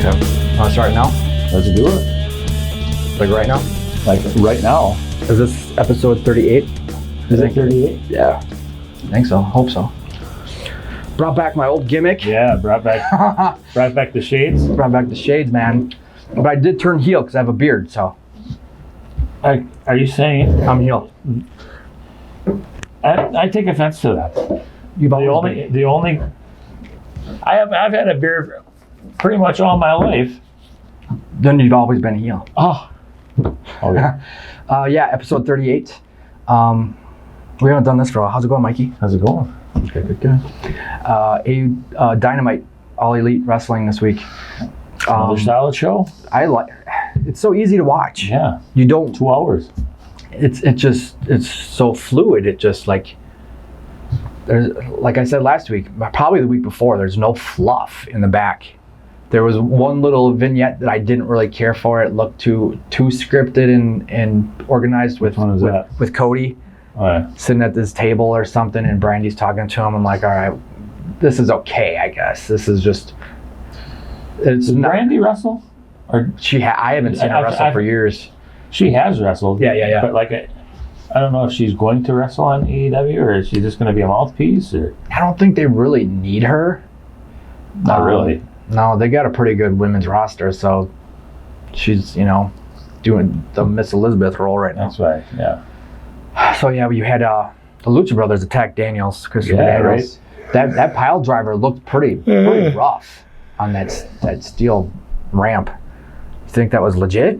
Okay. Want to start now? Let's do it. Like right now? Like right now. Is this episode 38? Is it 38? Yeah. I think so. Hope so. Brought back my old gimmick. Yeah, brought back the shades. Brought back the shades, man. But I did turn heel because I have a beard, so Are you saying? I'm heel. I take offense to that. You've always The only. I've had a beard pretty much all my life. Then you've always been heel. Oh yeah. Yeah, episode 38. We haven't done this for a while. How's it going, Mikey? How's it going? Good. Dynamite All Elite Wrestling this week. Another solid show. I like. It's so easy to watch. Yeah. You don't. 2 hours. It's so fluid. It just like there's, like I said last week, probably the week before, there's no fluff in the back. There was one little vignette that I didn't really care for. It looked too scripted and organized with Cody sitting at this table or something, and Brandy's talking to him. I'm like, all right, this is okay, I guess. This is just. It's Did not, Brandy wrestle? Or I haven't seen her wrestle for years. She has wrestled. Yeah. But like, I don't know if she's going to wrestle on AEW or is she just going to be a mouthpiece or. I don't think they really need her. Not really. No, they got a pretty good women's roster, so she's, doing the Miss Elizabeth role right now. That's right, yeah. So yeah, you had the Lucha Brothers attack Christopher Daniels. Right. That pile driver looked pretty rough on that steel ramp. You think that was legit?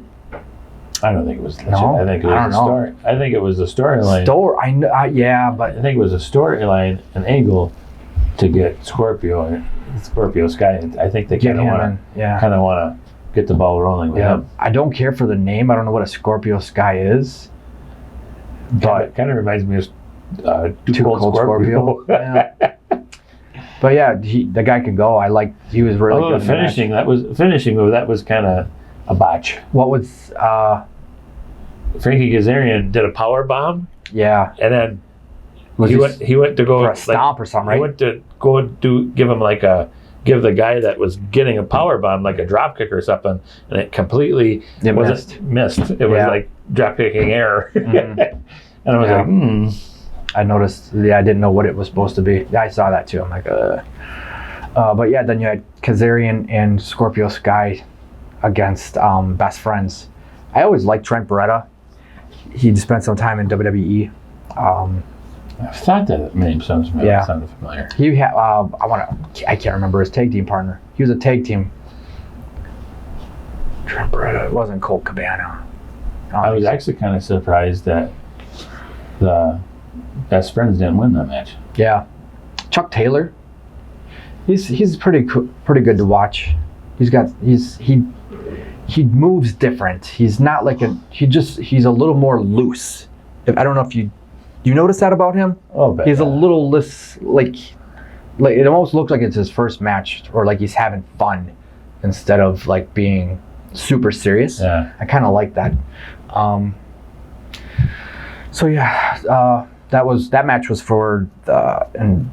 I don't think it was legit. No? I think it was a story. I think it was a storyline. Yeah, but I think it was a storyline, an angle to get Scorpio Sky. I think they kind of want to get the ball rolling with him. I don't care for the name. I don't know what a Scorpio Sky is. But it kind of reminds me of Too Cold Scorpio. Yeah. But yeah, the guy could go. He was really good. The finishing move. That was kind of a botch. What was Frankie Kazarian did a power bomb. Yeah, and then he went to go for a stomp or something. Right? He went to go give the guy that was getting a power bomb like a drop kick or something, and it completely missed. It was like drop kicking air, and I was like, I noticed. Yeah, I didn't know what it was supposed to be. Yeah, I saw that too. I'm like, but yeah, then you had Kazarian and Scorpio Sky against Best Friends. I always liked Trent Beretta. He spent some time in WWE. I thought that name sounded familiar. He had, I can't remember his tag team partner. He was a tag team. Trent Beretta. It wasn't Colt Cabana. I was actually kind of surprised that the Best Friends didn't win that match. Yeah, Chuck Taylor. He's pretty good to watch. He moves different. He's not like he's a little more loose. I don't know if you notice that about him. Oh, he's a little less like it almost looks like it's his first match, or like he's having fun instead of like being super serious. Yeah, I kind of like that. So yeah, that match was for the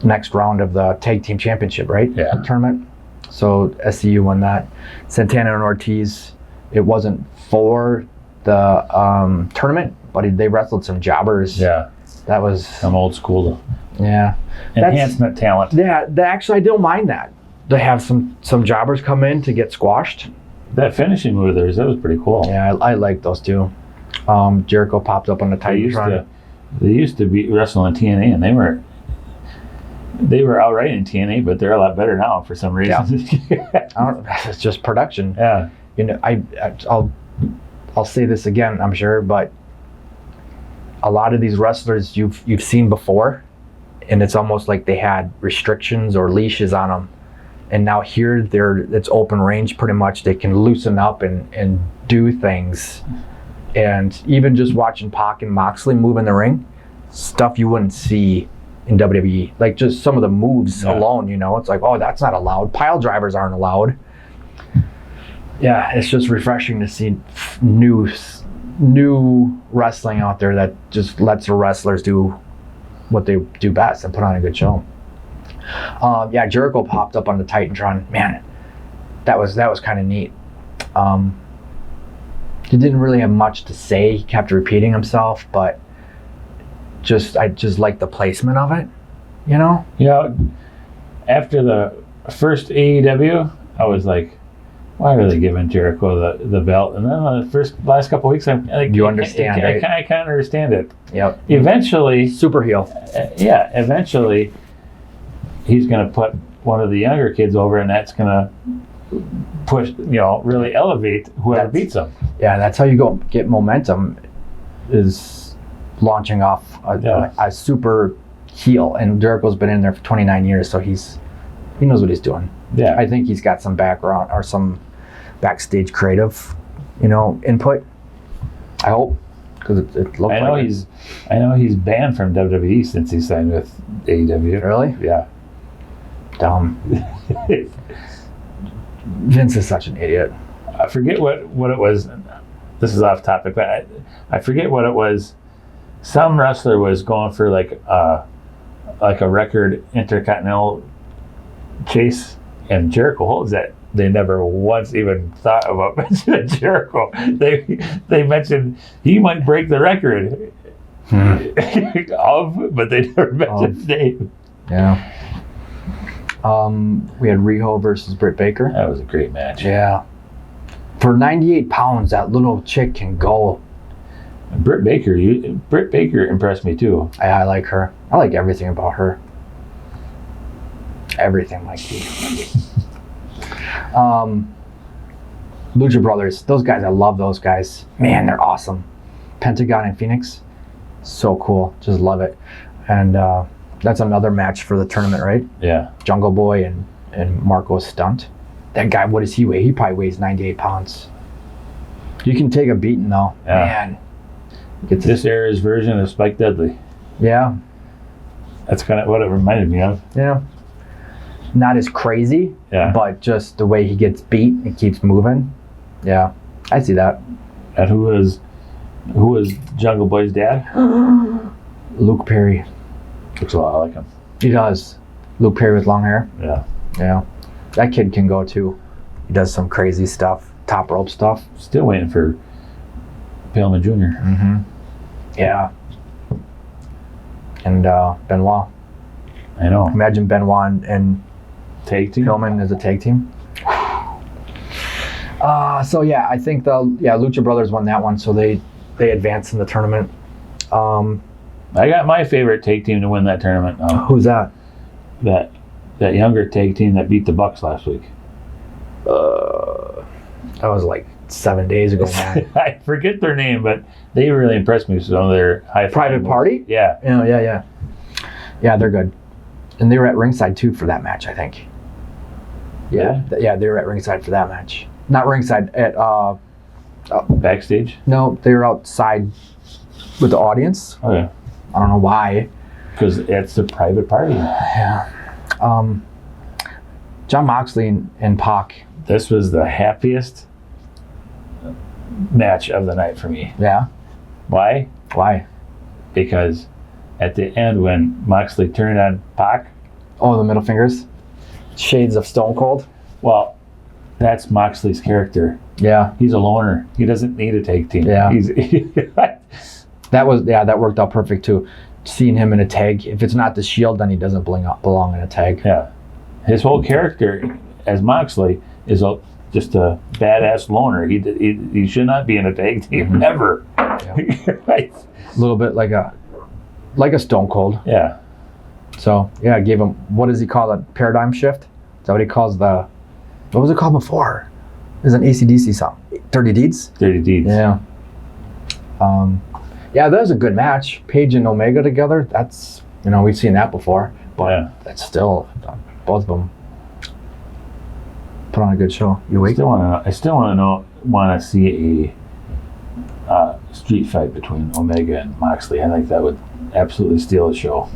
next round of the tag team championship, right? Yeah. Tournament. So SCU won that. Santana and Ortiz. It wasn't for the tournament, but they wrestled some jobbers. Yeah. That was some old school. Yeah. Enhancement talent. Yeah. Actually, I don't mind that. They have some jobbers come in to get squashed. That finishing move of theirs, that was pretty cool. Yeah, I like those too. Jericho popped up on the Titantron. They used to be wrestling TNA, and they were all right in TNA, but they're a lot better now for some reason. Yeah. It's just production. Yeah. I'll say this again, I'm sure, but a lot of these wrestlers you've seen before, and it's almost like they had restrictions or leashes on them, and now here it's open range pretty much. They can loosen up and do things, and even just watching Pac and Moxley move in the ring, stuff you wouldn't see in WWE, like just some of the moves alone, it's like, oh, that's not allowed. Pile drivers aren't allowed. Yeah, it's just refreshing to see new wrestling out there that just lets the wrestlers do what they do best and put on a good show. Jericho popped up on the Titantron. Man, that was kind of neat. He didn't really have much to say. He kept repeating himself, but I just like the placement of it, you know? You know, after the first AEW, I was like, why are they giving Jericho the belt? And then the last couple of weeks, I'm like, You understand, right? I can't understand it. Yep. Eventually, Super heel. eventually, he's going to put one of the younger kids over, and that's going to push, really elevate whoever beats him. Yeah, that's how you get momentum, is launching off a super heel. And Jericho's been in there for 29 years, so he knows what he's doing. Yeah, I think he's got some background or some backstage creative, input. I hope, because it looked. I know he's banned from WWE since he signed with AEW. Really? Yeah. Dumb. Vince is such an idiot. I forget what it was. This is off topic, but I forget what it was. Some wrestler was going for like a record Intercontinental chase, and Jericho holds that. They never once even thought about mentioning Jericho. They mentioned he might break the record but they never mentioned his name. Yeah. We had Riho versus Britt Baker. That was a great match. Yeah. For 98 pounds, that little chick can go. Britt Baker impressed me too. I like her. I like everything about her. Everything, Mikey. Lucha Brothers. Those guys, I love those guys. Man, they're awesome. Pentagon and Phoenix. So cool. Just love it. And that's another match for the tournament, right? Yeah. Jungle Boy and Marco Stunt. That guy, what does he weigh? He probably weighs 98 pounds. You can take a beating, though. Yeah. Man. This era's version of Spike Dudley. Yeah. That's kind of what it reminded me of. Yeah. Not as crazy, but just the way he gets beat and keeps moving. Yeah. I see that. And who was Jungle Boy's dad? Luke Perry. Looks a lot like him. He does. Luke Perry with long hair. Yeah. Yeah. That kid can go too. He does some crazy stuff, top rope stuff. Still waiting for Pillman Jr. Mm-hmm. Yeah. And Benoit. I know. Imagine Benoit and tag team. Pillman as a tag team. So yeah, I think Lucha Brothers won that one, so they advanced in the tournament. I got my favorite tag team to win that tournament. Who's that? That younger tag team that beat the Bucks last week. That was like 7 days ago, man. I forget their name, but they really impressed me with some of their high Private Party? Yeah. Oh, yeah. Yeah, they're good. And they were at ringside too for that match, I think. Yeah, they were at ringside for that match. Not ringside, at backstage? No, they were outside with the audience. Oh yeah. I don't know why. Because it's a private party. Yeah. Jon Moxley and Pac. This was the happiest match of the night for me. Yeah. Why? Why? Because at the end when Moxley turned on Pac. Oh, the middle fingers? Shades of Stone Cold? Well, that's Moxley's character. Yeah. He's a loner. He doesn't need a tag team. Yeah. That worked out perfect too. Seeing him in a tag. If it's not the Shield, then he doesn't belong in a tag. Yeah. His whole character as Moxley is just a badass loner. He should not be in a tag team ever. Yeah. Right. A little bit like a Stone Cold. Yeah. So yeah, I gave him, what does he call it? Paradigm shift? Is that what he calls what was it called before? There's an AC/DC song. 30 Deeds? 30 Deeds. Yeah. Yeah, that was a good match. Paige and Omega together. That's, we've seen that before, but that's still, both of them put on a good show. I still want to see a street fight between Omega and Moxley. I think that would absolutely steal the show.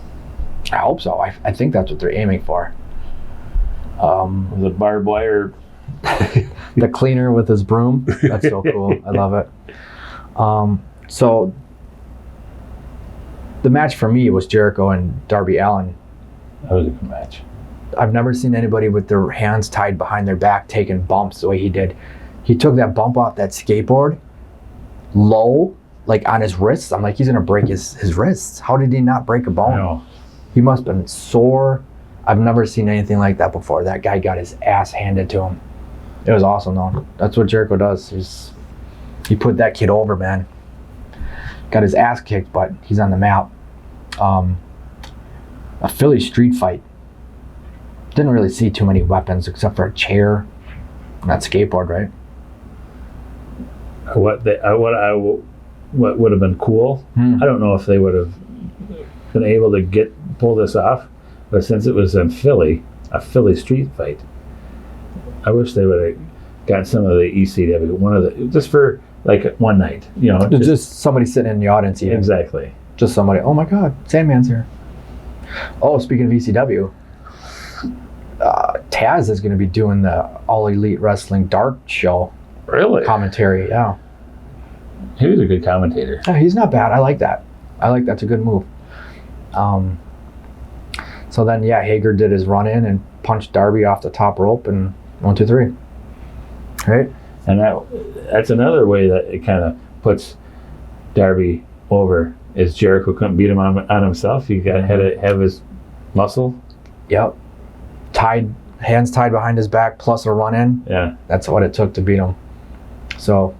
I hope so. I think that's what they're aiming for. The barbed wire. The cleaner with his broom. That's so cool. I love it. So the match for me was Jericho and Darby Allin. That was a good match. I've never seen anybody with their hands tied behind their back taking bumps the way he did. He took that bump off that skateboard low, like on his wrists. I'm like, he's gonna break his wrists. How did he not break a bone? No. He must have been sore. I've never seen anything like that before. That guy got his ass handed to him. It was awesome though. That's what Jericho does. He put that kid over, man. Got his ass kicked, but he's on the map. A Philly street fight. Didn't really see too many weapons except for a chair, not skateboard, right? What would have been cool? I don't know if they would have been able to pull this off, but since it was in Philly, a Philly street fight, I wish they would have got some of the ECW, just for like one night, you know. Just somebody sitting in the audience eating. Exactly. Just somebody, oh my God, Sandman's here. Oh, speaking of ECW, Taz is going to be doing the All Elite Wrestling Dark show. Really? Commentary, yeah. He was a good commentator. Yeah, he's not bad. I like that. That's a good move. So then, yeah, Hager did his run in and punched Darby off the top rope and 1, 2, 3. Right? And that's another way that it kind of puts Darby over, is Jericho couldn't beat him on himself. He had to have his muscle. Yep. Hands tied behind his back plus a run in. Yeah. That's what it took to beat him. So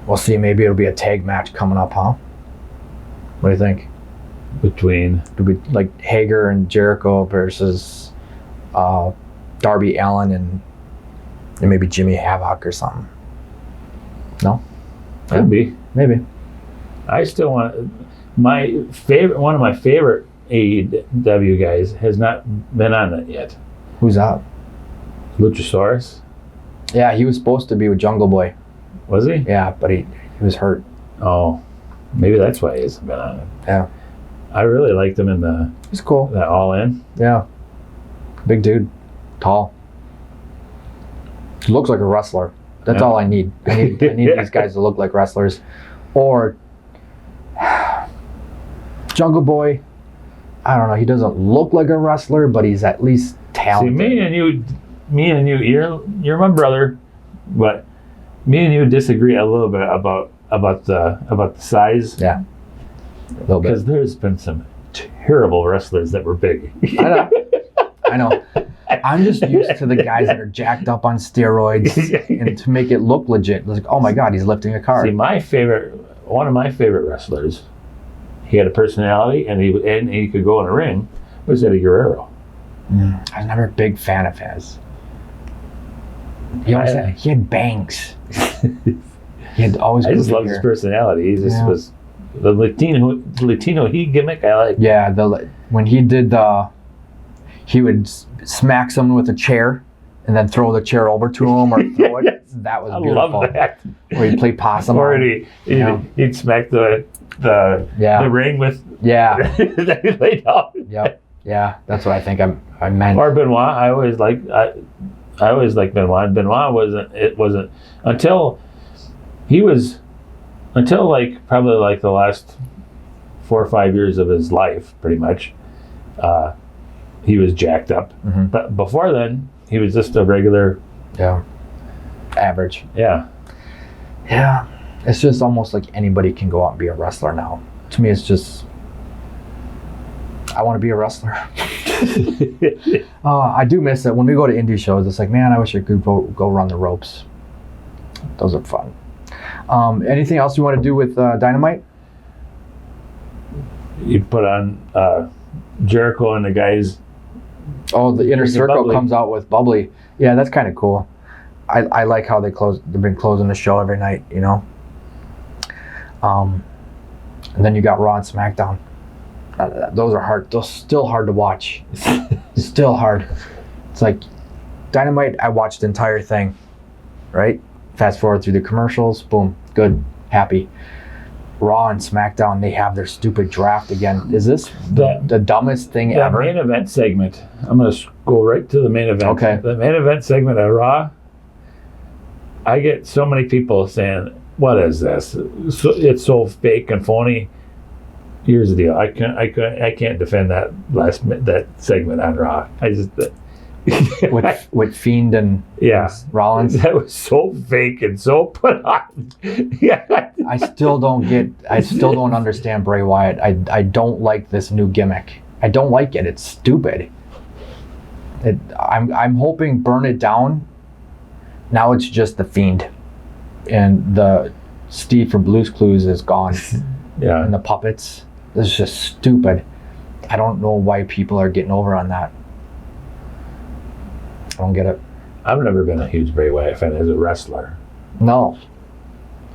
we'll see. Maybe it'll be a tag match coming up, huh? What do you think? Between like Hager and Jericho versus Darby Allin and maybe Jimmy Havoc or something. No? Could be. Maybe. I still want one of my favorite AEW guys has not been on it yet. Who's that? Luchasaurus. Yeah, he was supposed to be with Jungle Boy. Was he? Yeah, but he was hurt. Oh, maybe that's why he hasn't been on it. Yeah. I really liked him in He's cool. that All In. Yeah. Big dude. Tall. Looks like a wrestler. That's all I need. I need these guys to look like wrestlers. Or Jungle Boy, I don't know, he doesn't look like a wrestler, but he's at least talented. See, me and you, you're my brother, but me and you disagree a little bit about the size. Yeah. A little bit. Because there's been some terrible wrestlers that were big. I know. I'm just used to the guys that are jacked up on steroids and to make it look legit. Like, oh my God, he's lifting a car. See, one of my favorite wrestlers, he had a personality and he could go in a ring, was Eddie Guerrero. I was never a big fan of his. He had bangs. He had always. I just loved his personality. He just was the Latino heat gimmick. I like. Yeah, when he did he would smack someone with a chair and then throw the chair over to him or throw it. Yes, that was I beautiful. love that. Or he'd play possum. Or he'd smack the ring with. Yeah. That he laid out. Yep. Yeah, that's what I think I meant. Or Benoit. I always liked Benoit. Benoit wasn't until probably like the last 4 or 5 years of his life, pretty much. He was jacked up. Mm-hmm. But before then, he was just a regular... Yeah. Average. Yeah. Yeah. It's just almost like anybody can go out and be a wrestler now. To me, it's just... I want to be a wrestler. I do miss it. When we go to indie shows, it's like, man, I wish I could go run the ropes. Those are fun. Anything else you want to do with Dynamite? You put on Jericho and the guys... Oh, the Inner Circle comes out with Bubbly. Yeah, that's kind of cool. I like how they've been closing the show every night, you know? And then you got Raw and SmackDown. Those are hard. Those still hard to watch. Still hard. It's like Dynamite, I watched the entire thing, right? Fast forward through the commercials, boom, good, happy. Raw and SmackDown, they have their stupid draft again. Is this the dumbest thing ever? The main event segment. I'm going to go right to the main event. Okay. The main event segment of Raw, I get so many people saying, what is this? It's so fake and phony. Here's the deal. I can't defend that segment on Raw. I just with Fiend and Rollins. That was so fake and so put on. Yeah. I still don't understand Bray Wyatt. I don't like this new gimmick. I don't like it. It's stupid. I'm hoping Burn It Down. Now it's just the Fiend, and the Steve from Blue's Clues is gone. Yeah. And the puppets. This is just stupid. I don't know why people are getting over on that. I don't get it. I've never been a huge Bray Wyatt fan as a wrestler. No.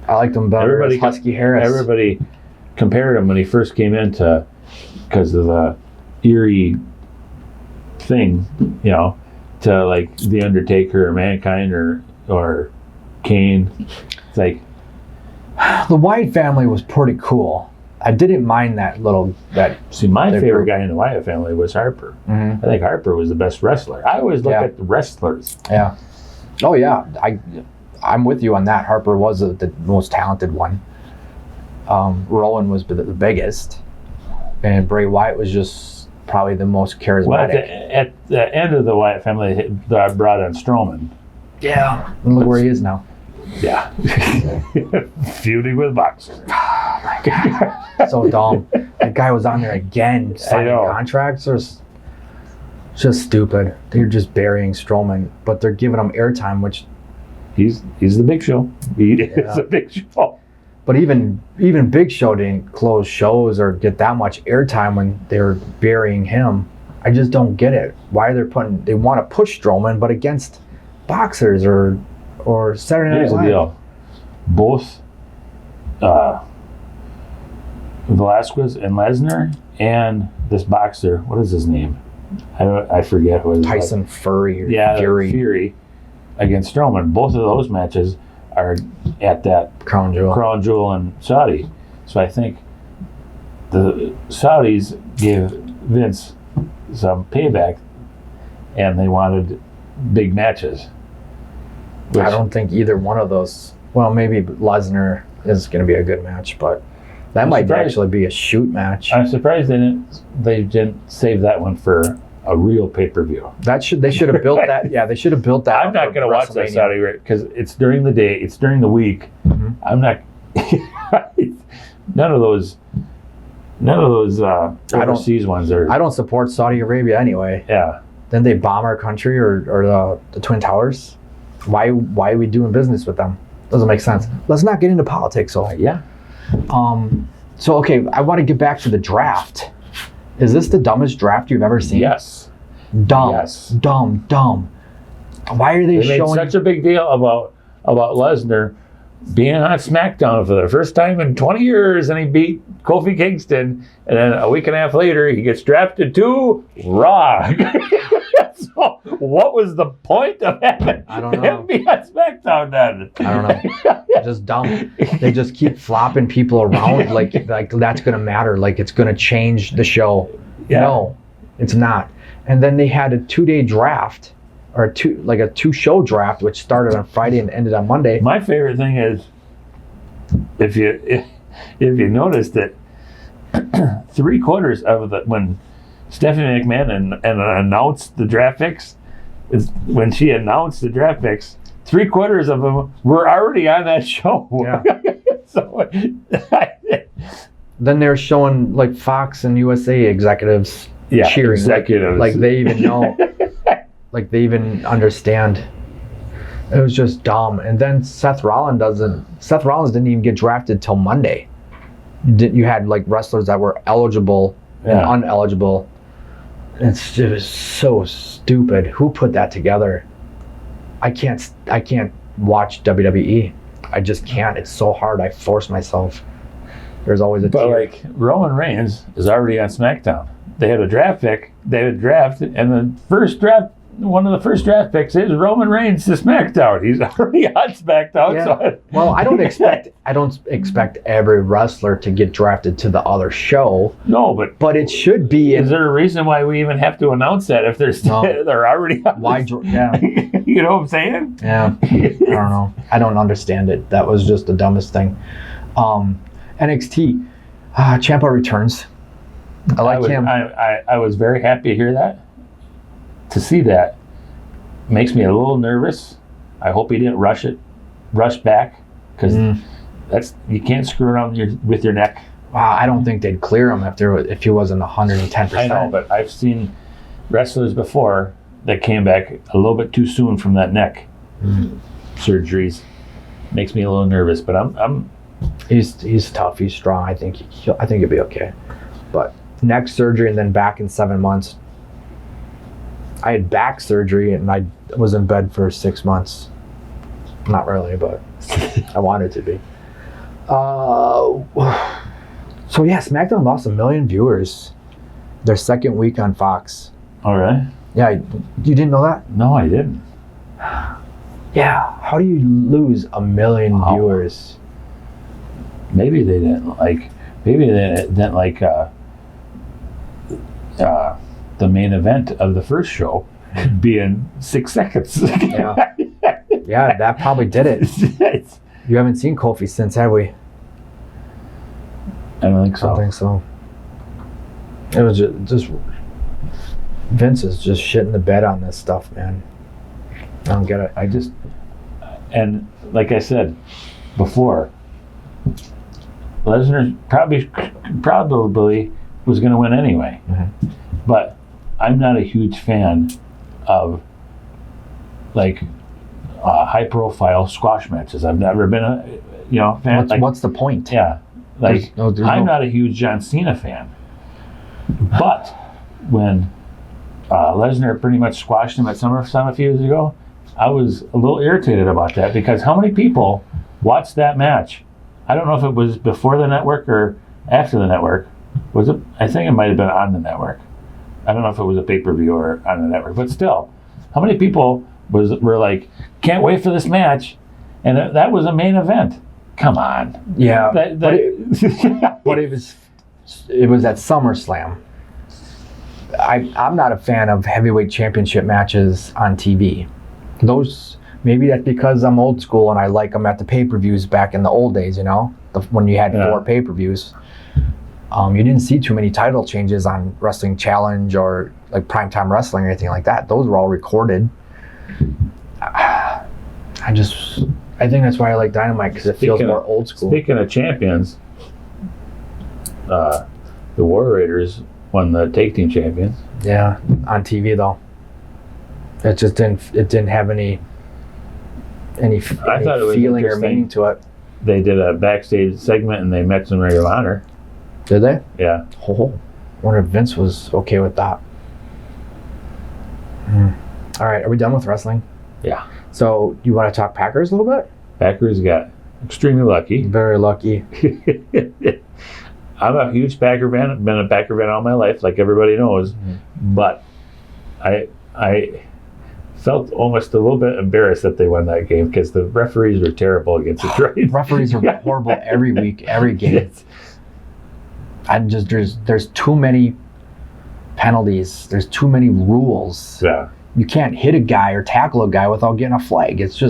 I liked him better as Husky Harris. Everybody compared him when he first came into, because of the eerie thing, to like The Undertaker or Mankind or Kane. It's like, the Wyatt family was pretty cool. I didn't mind that. See, my favorite guy in the Wyatt family was Harper. Mm-hmm. I think Harper was the best wrestler. I always look at the wrestlers. Yeah. Oh yeah. I'm with you on that. Harper was the most talented one. Rowan was the biggest, and Bray Wyatt was just probably the most charismatic. Well, at the end of the Wyatt family, they brought in Strowman. Yeah. And look where he is now. Yeah. Feuding with Boxer. Oh my God. So dumb. That guy was on there again signing contracts. It's just stupid. They're just burying Strowman, but they're giving him airtime, which he's the Big Show. He is the Big Show. But even Big Show didn't close shows or get that much airtime when they were burying him. I just don't get it. Why they want to push Strowman, but against boxers or Saturday Night Live. Here's the deal. Both Velasquez and Lesnar and this boxer, what is his name? I forget who it is. Tyson Fury. Fury against Strowman. Both of those matches are at that Crown Jewel in Saudi. So I think the Saudis gave Vince some payback, and they wanted big matches. I don't think either one of those. Well, maybe Lesnar is going to be a good match, but that might actually be a shoot match. I'm surprised they didn't save that one for a real pay-per-view. They should have built that. Yeah, they should have built that. I'm not going to watch that Saudi because it's during the day. It's during the week. Mm-hmm. I'm not. None of those overseas ones are. I don't support Saudi Arabia anyway. Yeah. Then they bomb our country or the Twin Towers. Why are we doing business with them? Doesn't make sense. Let's not get into politics. So yeah. So okay, I want to get back to the draft. Is this the dumbest draft you've ever seen? Yes. Dumb. Yes. Dumb. Why are they showing? Made such a big deal about Lesnar being on SmackDown for the first time in 20 years, and he beat Kofi Kingston, and then a week and a half later, he gets drafted to Raw. So, what was the point of having him be on SmackDown then? I don't know. Just dumb. They just keep flopping people around like that's going to matter, like it's going to change the show. Yeah. No, it's not. And then they had a 2-day draft, or a 2-show draft, which started on Friday and ended on Monday. My favorite thing is if you notice that 3/4 of when Stephanie McMahon announced the draft picks, is when she announced the draft picks, 3/4 of them were already on that show. Yeah. So, then they're showing like Fox and USA executives cheering, executives. Like they even know, like they even understand. It was just dumb. And then Seth Rollins didn't even get drafted till Monday. You had like wrestlers that were eligible and uneligible. It was so stupid. Who put that together? I can't watch WWE. I just can't. It's so hard. I force myself. There's always a But like Roman Reigns is already on SmackDown. They had a draft pick. They had a draft, and one of the first draft picks is Roman Reigns to SmackDown. He's already on SmackDown. Yeah. So well, I don't expect every wrestler to get drafted to the other show. No, but it should be. Is there a reason why we even have to announce that if they're already on? Why? Yeah. You know what I'm saying? Yeah. I don't know. I don't understand it. That was just the dumbest thing. NXT. Ciampa returns. I like him. I was very happy to hear that. To see that makes me a little nervous. I hope he didn't rush back, because you can't screw around with your neck. I don't think they'd clear him if he wasn't 110%. I know, but I've seen wrestlers before that came back a little bit too soon from that neck surgeries. Makes me a little nervous, but I'm. He's tough. He's strong. I think he'll be okay. But neck surgery and then back in 7 months. I had back surgery and I was in bed for 6 months. Not really, but I wanted to be. So yeah, SmackDown lost 1 million viewers their second week on Fox. All right. Yeah, you didn't know that? No, I didn't. Yeah, how do you lose 1 million viewers? Maybe they didn't like. Maybe they didn't like the main event of the first show being 6 seconds. Yeah. Yeah, that probably did it. You haven't seen Kofi since, have we? I don't think so. I don't think so. It was just Vince is just shitting the bed on this stuff, man. I don't get it. And like I said before, Lesnar probably was going to win anyway. Mm-hmm. But I'm not a huge fan of like high-profile squash matches. I've never been a fan. What's the point? Yeah, like I'm not a huge John Cena fan. But when Lesnar pretty much squashed him at SummerSlam a few years ago, I was a little irritated about that, because how many people watched that match? I don't know if it was before the network or after the network. Was it? I think it might have been on the network. I don't know if it was a pay-per-view or on the network, but still, how many people were like, can't wait for this match, and that was a main event? Come on. Yeah, but it was at SummerSlam. I'm not a fan of heavyweight championship matches on TV. Maybe that's because I'm old school and I like them at the pay-per-views back in the old days, when you had 4 pay-per-views. You didn't see too many title changes on Wrestling Challenge or like Primetime Wrestling or anything like that. Those were all recorded. I think that's why I like Dynamite, because it feels more old school. Speaking of champions, the War Raiders won the tag team champions. Yeah, on TV though. It just didn't have any feeling or meaning to it. They did a backstage segment and they met some Ring of Honor. Did they? Yeah. Oh, I wonder if Vince was okay with that. All right, are we done with wrestling? Yeah. So, you want to talk Packers a little bit? Packers got extremely lucky. Very lucky. I'm a huge Packer fan. I've been a Packer fan all my life, like everybody knows. Mm-hmm. But I felt almost a little bit embarrassed that they won that game, because the referees were terrible against the Detroit. Referees are horrible every week, every game. Yes. There's too many penalties. There's too many rules. Yeah. You can't hit a guy or tackle a guy without getting a flag. It's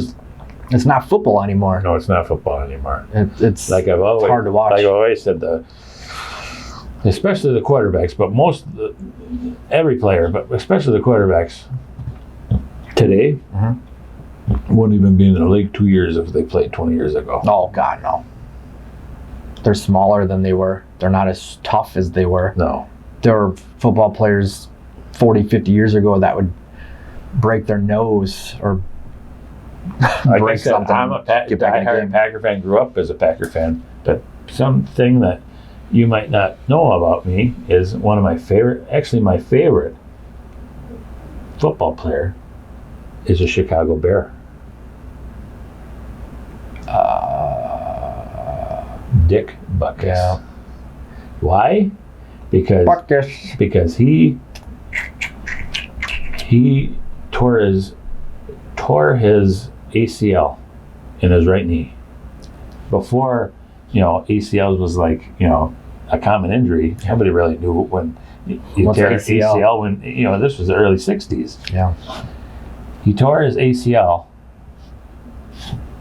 not football anymore. No, it's not football anymore. It's hard to watch. Like I've always said, especially the quarterbacks, but every player, but especially the quarterbacks today, wouldn't even be in the league 2 years if they played 20 years ago. Oh, God, no. They're smaller than they were. They're not as tough as they were. No. There were football players 40, 50 years ago that would break their nose or break something. I'm a diehard Packer fan, grew up as a Packer fan, but something that you might not know about me is one of my favorite football player is a Chicago Bear. Dick Butkus. Yeah. Why? Because he tore his ACL in his right knee. Before, ACL was like, a common injury. Nobody really knew when you tear an ACL when, this was the early 60s. Yeah. He tore his ACL,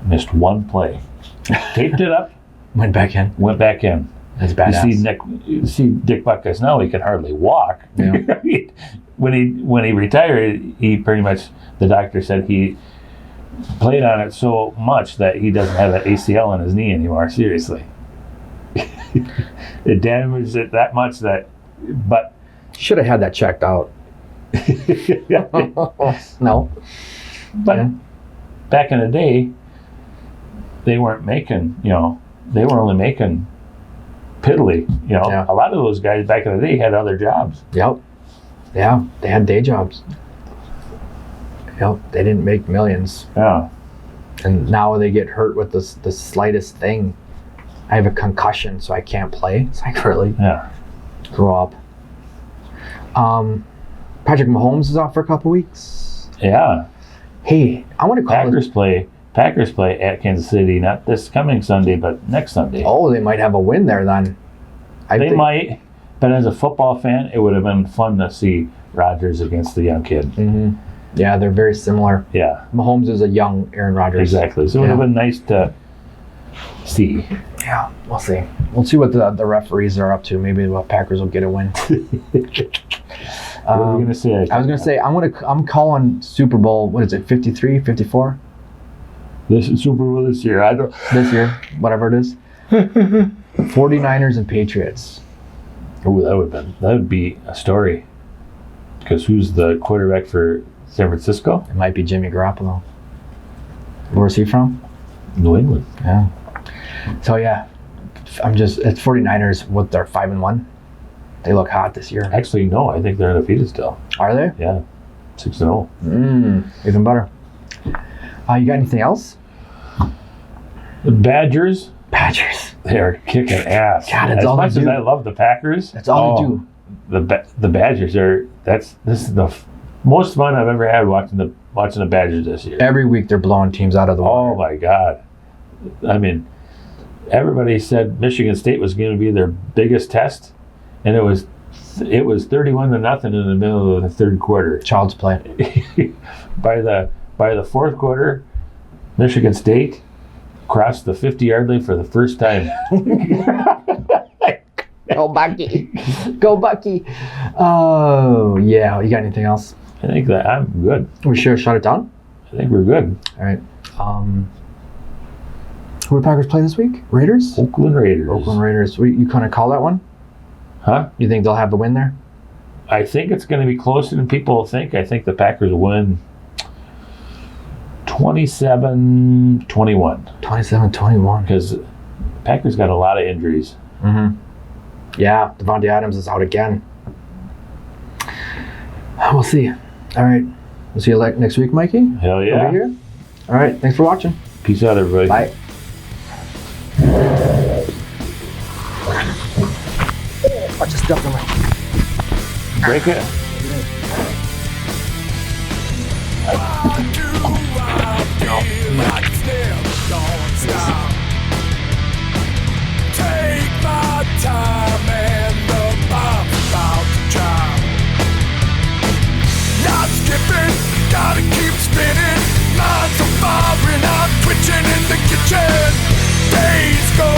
missed one play, taped it up, went back in. That's badass. You see Dick Butkus now, he can hardly walk. Yeah. when he retired, he pretty much, the doctor said he played on it so much that he doesn't have an ACL in his knee anymore. Seriously. It damaged it that much but should have had that checked out. No. But Yeah. back in the day, they weren't making, they were only making piddly. Yeah. A lot of those guys back in the day had other jobs. Yep. Yeah, they had day jobs. Yep, they didn't make millions. Yeah. And now they get hurt with the slightest thing. I have a concussion, so I can't play. It's like, really? Yeah. Grow up. Patrick Mahomes is out for a couple weeks. Yeah. Hey, I want to call Packers play at Kansas City, not this coming Sunday, but next Sunday. Oh, they might have a win there then. They might, but as a football fan, it would have been fun to see Rodgers against the young kid. Mm-hmm. Yeah, they're very similar. Yeah. Mahomes is a young Aaron Rodgers. Exactly. So it would have been nice to see. Yeah, we'll see. We'll see what the referees are up to. Maybe the Packers will get a win. What were you going to say? I was going to say I'm calling Super Bowl. What is it? 53, 54? This is Super Bowl this year. This year, whatever it is. 49ers and Patriots. Oh, that would be a story. Because who's the quarterback for San Francisco? It might be Jimmy Garoppolo. Where's he from? New England. Yeah. So yeah, it's 49ers with their 5-1. They look hot this year. Actually, no, I think they're undefeated still. Are they? Yeah, 6-0. Even better. You got anything else? The Badgers, They're kicking ass. God, that's as all they much do. as I love the Packers, That's all they do. The Badgers are. This is the most fun I've ever had watching the Badgers this year. Every week they're blowing teams out of the water. Oh my God! I mean, everybody said Michigan State was going to be their biggest test, and it was 31-0 in the middle of the third quarter. Child's play. By the fourth quarter, Michigan State crossed the 50-yard line for the first time. Go Bucky. Go Bucky. Oh, yeah. You got anything else? I think that I'm good. We should shut it down? I think we're good. All right. Who do Packers play this week? Raiders? Oakland Raiders. Oakland Raiders. You kind of call that one? Huh? You think they'll have the win there? I think it's going to be closer than people think. I think the Packers win 27-21. 27-21. Because Packers got a lot of injuries. Mm-hmm. Yeah, Devontae Adams is out again. We'll see. All right. We'll see you next week, Mikey. Hell yeah. Over here. All right. Thanks for watching. Peace out, everybody. Bye. Watch the stuff on my... Break it. Take my time and the bomb's about to drop. Not skipping, gotta keep spinning. Minds are firing, I'm twitching in the kitchen. Days go